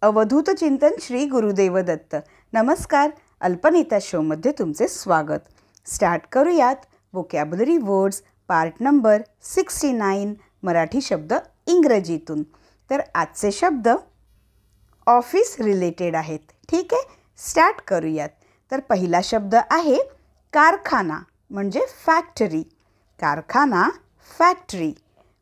अवधूत चिंतन श्री गुरुदेव दत्त. नमस्कार. अल्पनीता शोमध्ये तुमचे स्वागत. स्टार्ट करूयात vocabulary words part number 69 Marathi शब्द इंग्रजीतून. तर आजचे शब्द ऑफिस रिलेटेड आहेत. ठीक आहे, स्टार्ट करूयात. तर पहिला शब्द आहे कारखाना म्हणजे फॅक्टरी. कारखाना फॅक्टरी.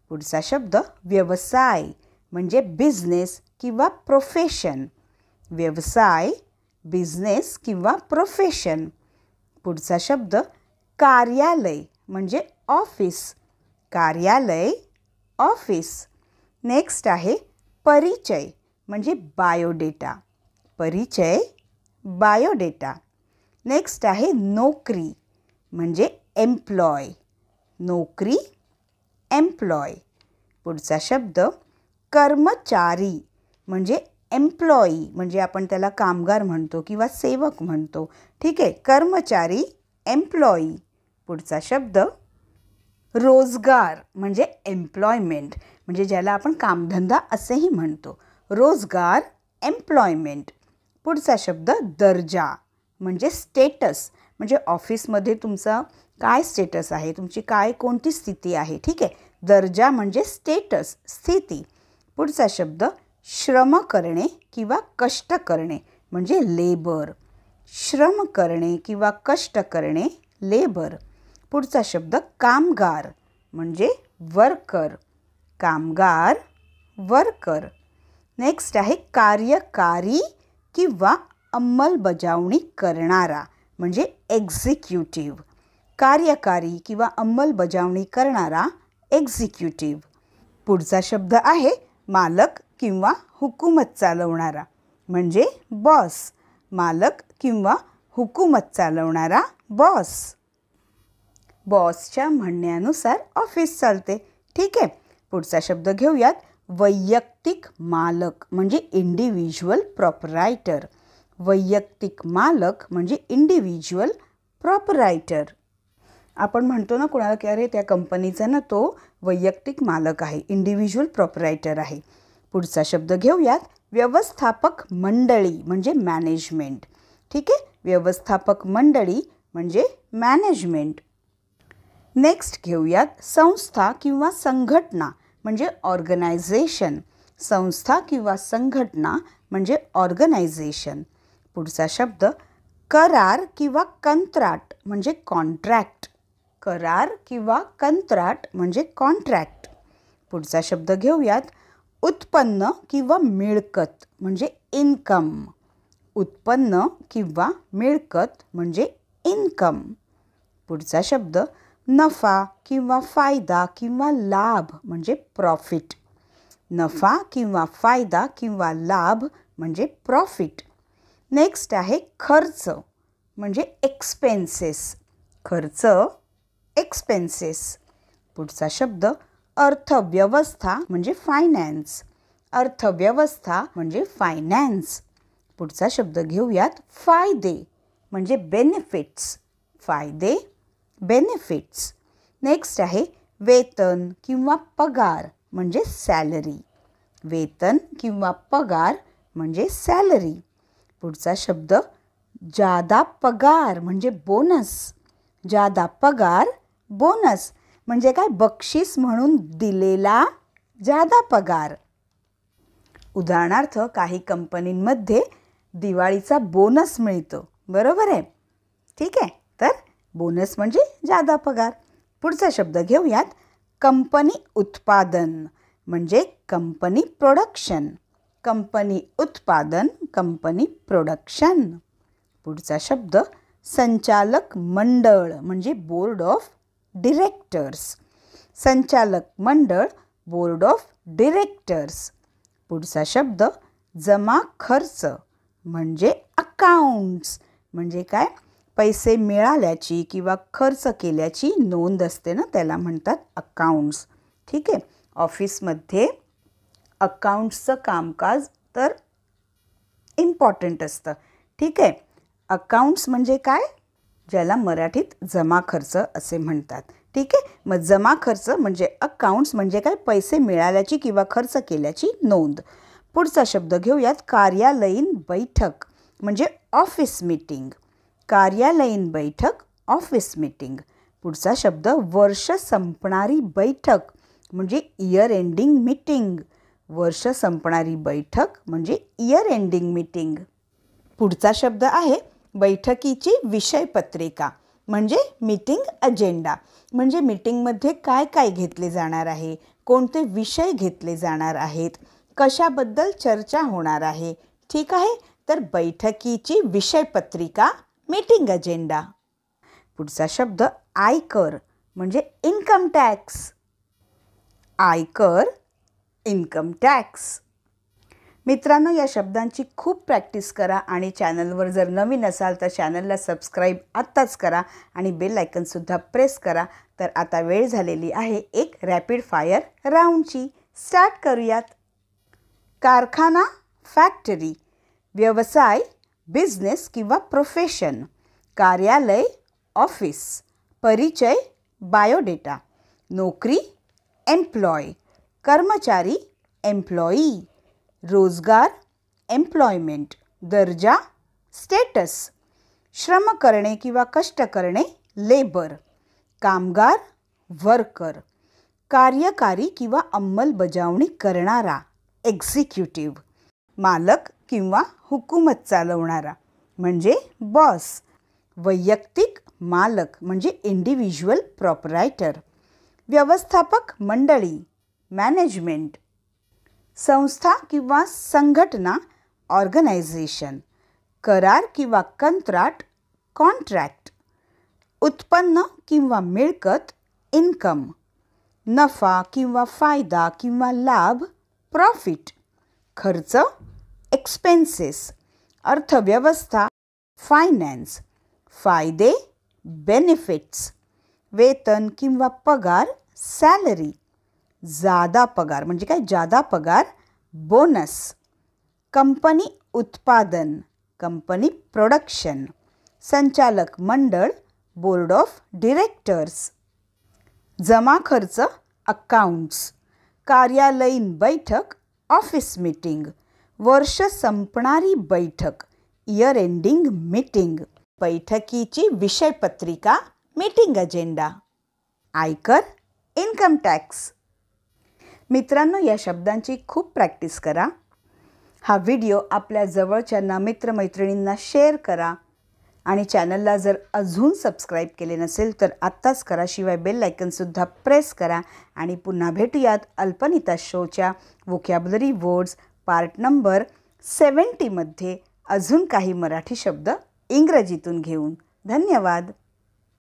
पुढचा शब्द व्यवसाय म्हणजे बिझनेस किंवा प्रोफेशन. व्यवसाय, बिझनेस किंवा प्रोफेशन. पुढचा शब्द कार्यालय म्हणजे ऑफिस. कार्यालय, ऑफिस. नेक्स्ट आहे परिचय म्हणजे बायोडेटा. परिचय, बायोडेटा. नेक्स्ट आहे नोकरी म्हणजे एम्प्लॉय. नोकरी, एम्प्लॉय. पुढचा शब्द कर्मचारी म्हणजे एम्प्लॉई म्हणजे आपण त्याला कामगार म्हणतो किंवा सेवक म्हणतो. ठीक आहे, कर्मचारी, एम्प्लॉई. पुढचा शब्द रोजगार म्हणजे एम्प्लॉयमेंट म्हणजे ज्याला आपण कामधंदा असेही म्हणतो. रोजगार, एम्प्लॉयमेंट. पुढचा शब्द दर्जा म्हणजे स्टेटस म्हणजे ऑफिसमध्ये तुमचा काय स्टेटस आहे, तुमची कोणती स्थिती आहे. ठीक आहे, दर्जा म्हणजे स्टेटस, स्थिती. पुढचा शब्द श्रम करणे किंवा कष्ट करणे म्हणजे लेबर. श्रम करणे किंवा कष्ट करणे, लेबर. पुढचा शब्द कामगार म्हणजे वर्कर. कामगार, वर्कर. नेक्स्ट आहे कार्यकारी किंवा अंमलबजावणी करणारा म्हणजे एक्झिक्युटिव्ह. कार्यकारी किंवा अंमलबजावणी करणारा, एक्झिक्युटिव्ह. पुढचा शब्द आहे मालक किंवा हुकूमत चालवणारा म्हणजे बॉस. मालक किंवा हुकूमत चालवणारा, बॉस. बॉसच्या म्हणण्यानुसार ऑफिस चालते. ठीक आहे, पुढचा शब्द घेऊयात वैयक्तिक मालक म्हणजे इंडिव्हिज्युअल प्रॉपरायटर. वैयक्तिक मालक म्हणजे इंडिव्हिज्युअल प्रॉपरायटर. आपण म्हणतो ना कोणाला की अरे त्या कंपनीचा ना तो वैयक्तिक मालक आहे, इंडिव्हिज्युअल प्रॉपरायटर आहे. पुढचा शब्द घेऊयात व्यवस्थापक मंडळी म्हणजे मॅनेजमेंट. ठीक आहे, व्यवस्थापक मंडळी म्हणजे मॅनेजमेंट. नेक्स्ट घेऊयात संस्था किंवा संघटना म्हणजे ऑर्गनायझेशन. संस्था किंवा संघटना म्हणजे ऑर्गनायझेशन. पुढचा शब्द करार किंवा कंत्राट म्हणजे कॉन्ट्रॅक्ट. करार किंवा कंत्राट म्हणजे कॉन्ट्रॅक्ट. पुढचा शब्द घेऊयात उत्पन्न किंवा मिळकत म्हणजे इन्कम. उत्पन्न किंवा मिळकत म्हणजे इन्कम. पुढचा शब्द नफा किंवा फायदा किंवा लाभ म्हणजे प्रॉफिट. नफा किंवा फायदा किंवा लाभ म्हणजे प्रॉफिट. नेक्स्ट आहे खर्च म्हणजे एक्सपेन्सेस. खर्च, एक्सपेन्सेस. पुढचा शब्द अर्थव्यवस्था म्हणजे फायनान्स. अर्थव्यवस्था म्हणजे फायनान्स. पुढचा शब्द घेऊयात फायदे म्हणजे बेनिफिट्स. फायदे, बेनिफिट्स. नेक्स्ट आहे वेतन किंवा पगार म्हणजे सॅलरी. वेतन किंवा पगार म्हणजे सॅलरी. पुढचा शब्द जादा पगार म्हणजे बोनस. जादा पगार, बोनस म्हणजे काय, बक्षीस म्हणून दिलेला जादा पगार. उदाहरणार्थ काही कंपनींमध्ये दिवाळीचा बोनस मिळतो, बरोबर आहे. ठीक आहे, तर बोनस म्हणजे जादा पगार. पुढचा शब्द घेऊयात कंपनी उत्पादन म्हणजे कंपनी प्रोडक्शन. कंपनी उत्पादन, कंपनी प्रोडक्शन. पुढचा शब्द संचालक मंडळ म्हणजे बोर्ड ऑफ डिरेक्टर्स. संचालक मंडळ, बोर्ड ऑफ डिरेक्टर्स. पुढचा शब्द जमा खर्च म्हणजे अकाउंट्स म्हणजे काय, पैसे मिळाल्याची किंवा खर्च केल्याची नोंद असते ना, त्याला म्हणतात अकाउंट्स. ठीक आहे, ऑफिसमध्ये अकाउंट्सचं कामकाज तर इम्पॉर्टंट असतं. ठीक आहे, अकाउंट्स म्हणजे काय, ज्याला मराठीत जमा खर्च असे म्हणतात. ठीक आहे, मग जमा खर्च म्हणजे अकाउंट्स म्हणजे काय, पैसे मिळाल्याची किंवा खर्च केल्याची नोंद. पुढचा शब्द घेऊयात कार्यालयीन बैठक म्हणजे ऑफिस मीटिंग. कार्यालयीन बैठक ऑफिस मीटिंग. पुढचा शब्द वर्ष संपणारी बैठक म्हणजे इयर एंडिंग मीटिंग. वर्ष संपणारी बैठक म्हणजे इयर एंडिंग मीटिंग. पुढचा शब्द आहे बैठकीची विषयपत्रिका म्हणजे मीटिंग अजेंडा. म्हणजे मीटिंगमध्ये काय काय घेतले जाणार आहे, कोणते विषय घेतले जाणार आहेत, कशाबद्दल चर्चा होणार आहे. ठीक आहे, तर बैठकीची विषयपत्रिका मीटिंग अजेंडा. पुढचा शब्द आयकर म्हणजे इन्कम टॅक्स. आयकर इन्कम टॅक्स. मित्रांनो, या शब्दांची खूप प्रॅक्टिस करा आणि चॅनलवर जर नवीन असाल तर चॅनलला सबस्क्राईब आत्ताच करा आणि बेल आयकनसुद्धा प्रेस करा. तर आता वेळ झालेली आहे एक रॅपिड फायर राऊंडची. स्टार्ट करूयात. कारखाना फॅक्टरी, व्यवसाय बिझनेस किंवा प्रोफेशन, कार्यालय ऑफिस, परिचय बायोडेटा, नोकरी एम्प्लॉय, कर्मचारी एम्प्लॉई, रोजगार एम्प्लॉयमेंट, दर्जा स्टेटस, श्रम करणे किंवा कष्ट करणे लेबर, कामगार वर्कर, कार्यकारी किंवा अंमलबजावणी करणारा एक्झिक्युटिव्ह, मालक किंवा हुकूमत चालवणारा म्हणजे बॉस, वैयक्तिक मालक म्हणजे इंडिव्हिज्युअल प्रॉपरायटर, व्यवस्थापक मंडळी मॅनेजमेंट, संस्था किंवा संघटना ऑर्गनायझेशन, करार किंवा कंत्राट कॉन्ट्रॅक्ट, उत्पन्न किंवा मिळकत इन्कम, नफा किंवा फायदा किंवा लाभ प्रॉफिट, खर्च एक्सपेन्सेस, अर्थव्यवस्था फायनान्स, फायदे बेनिफिट्स, वेतन किंवा पगार सॅलरी, जादा पगार म्हणजे काय जादा पगार बोनस, कंपनी उत्पादन कंपनी प्रोडक्शन, संचालक मंडळ बोर्ड ऑफ डिरेक्टर्स, जमा खर्च अकाउंट्स, कार्यालयीन बैठक ऑफिस मीटिंग, वर्ष संपणारी बैठक इयर एंडिंग मीटिंग, बैठकीची विषयपत्रिका मीटिंग अजेंडा, आयकर इन्कम टॅक्स. मित्रांनो, या शब्दांची खूप प्रॅक्टिस करा. हा व्हिडिओ आपल्या जवळच्यांना मित्रमैत्रिणींना शेअर करा आणि चॅनलला जर अजून सबस्क्राईब केले नसेल तर आत्ताच करा. शिवाय बेल आयकनसुद्धा प्रेस करा आणि पुन्हा भेटूयात अल्पनिता शोच्या व्होकॅब्युलरी वर्ड्स पार्ट नंबर 70मध्ये अजून काही मराठी शब्द इंग्रजीतून घेऊन. धन्यवाद.